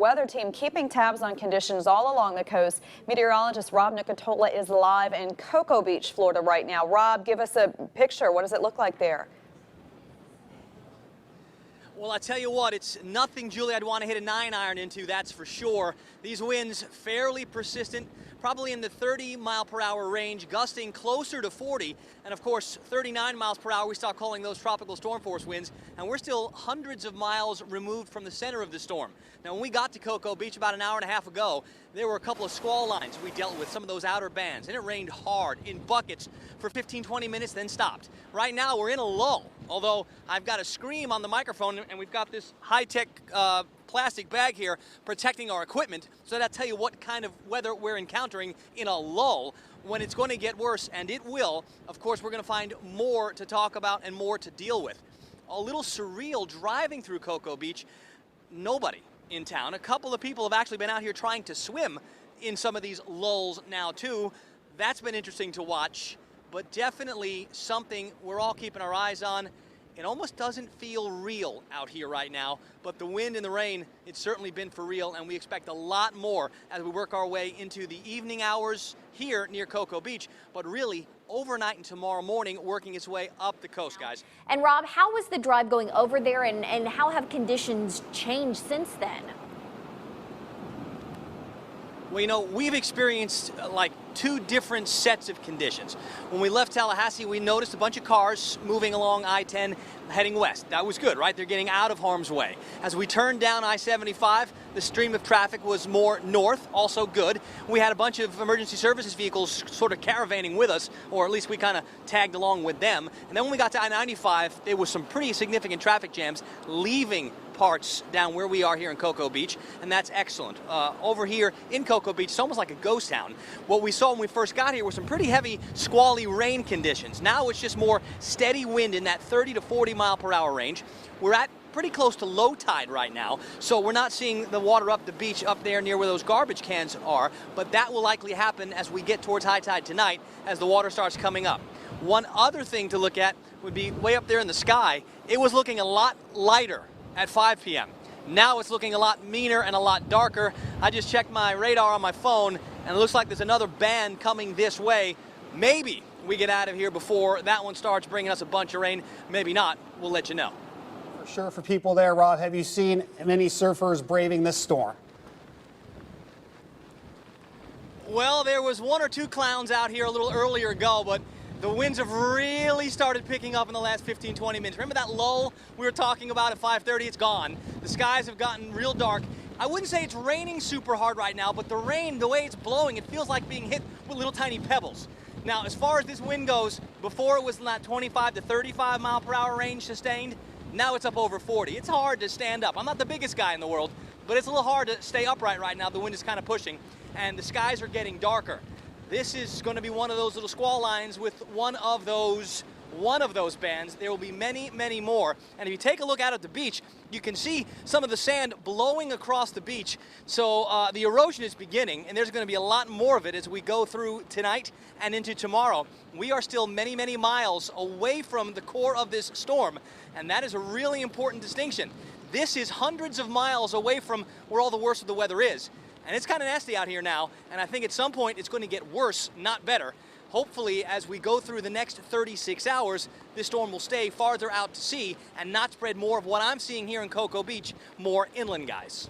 weather team keeping tabs on conditions all along the coast. Meteorologist Rob Nicotola is live in Cocoa Beach, Florida right now. Rob, give us a picture. What does it look like there? Well, I tell you what, it's nothing, Julie, I'd want to hit a 9-iron into, that's for sure. These winds fairly persistent, probably in the 30-mile-per-hour range, gusting closer to 40. And of course, 39 miles per hour, we start calling those tropical storm force winds. And we're still hundreds of miles removed from the center of the storm. Now, when we got to Cocoa Beach about an hour and a half ago, there were a couple of squall lines we dealt with, some of those outer bands. And it rained hard in buckets for 15-20 minutes, then stopped. Right now, we're in a lull. Although I've got a scream on the microphone, and we've got this high-tech plastic bag here protecting our equipment, so that'll tell you what kind of weather we're encountering in a lull. When it's going to get worse, and it will, of course, we're going to find more to talk about and more to deal with. A little surreal driving through Cocoa Beach. Nobody in town. A couple of people have actually been out here trying to swim in some of these lulls now, too. That's been interesting to watch, but definitely something we're all keeping our eyes on. It almost doesn't feel real out here right now, but the wind and the rain, it's certainly been for real, and we expect a lot more as we work our way into the evening hours here near Cocoa Beach, but really overnight and tomorrow morning working its way up the coast, guys. And Rob, how was the drive going over there, and how have conditions changed since then? Well, you know, we've experienced like two different sets of conditions. When we left Tallahassee, we noticed a bunch of cars moving along I-10 heading west. That was good, right? They're getting out of harm's way. As we turned down I-75, the stream of traffic was more north, also good. We had a bunch of emergency services vehicles sort of caravanning with us, or at least we kind of tagged along with them. And then when we got to I-95, there was some pretty significant traffic jams leaving parts down where we are here in Cocoa Beach, and that's excellent. Over here in Cocoa Beach, it's almost like a ghost town. What we saw when we first got here was some pretty heavy squally rain conditions. Now it's just more steady wind in that 30 to 40 mile per hour range. We're at pretty close to low tide right now, so we're not seeing the water up the beach up there near where those garbage cans are, but that will likely happen as we get towards high tide tonight as the water starts coming up. One other thing to look at would be way up there in the sky. It was looking a lot lighter at 5 p.m. Now it's looking a lot meaner and a lot darker. I just checked my radar on my phone, and it looks like there's another band coming this way. Maybe we get out of here before that one starts bringing us a bunch of rain. Maybe not. We'll let you know. For sure for people there, Rob, have you seen many surfers braving this storm? Well, there was one or two clowns out here a little earlier ago, but the winds have really started picking up in the last 15-20 minutes. Remember that lull we were talking about at 5:30? It's gone. The skies have gotten real dark. I wouldn't say it's raining super hard right now, but the rain, the way it's blowing, it feels like being hit with little tiny pebbles. Now, as far as this wind goes, before it was in that 25 to 35 mile per hour range sustained. Now it's up over 40. It's hard to stand up. I'm not the biggest guy in the world, but it's a little hard to stay upright right now. The wind is kind of pushing, and the skies are getting darker. This is going to be one of those little squall lines with one of those bands. There will be many, many more. And if you take a look out at the beach, you can see some of the sand blowing across the beach. So the erosion is beginning, and there's going to be a lot more of it as we go through tonight and into tomorrow. We are still many, many miles away from the core of this storm, and that is a really important distinction. This is hundreds of miles away from where all the worst of the weather is. And it's kind of nasty out here now, and I think at some point it's going to get worse, not better. Hopefully, as we go through the next 36 hours, this storm will stay farther out to sea and not spread more of what I'm seeing here in Cocoa Beach, more inland, guys.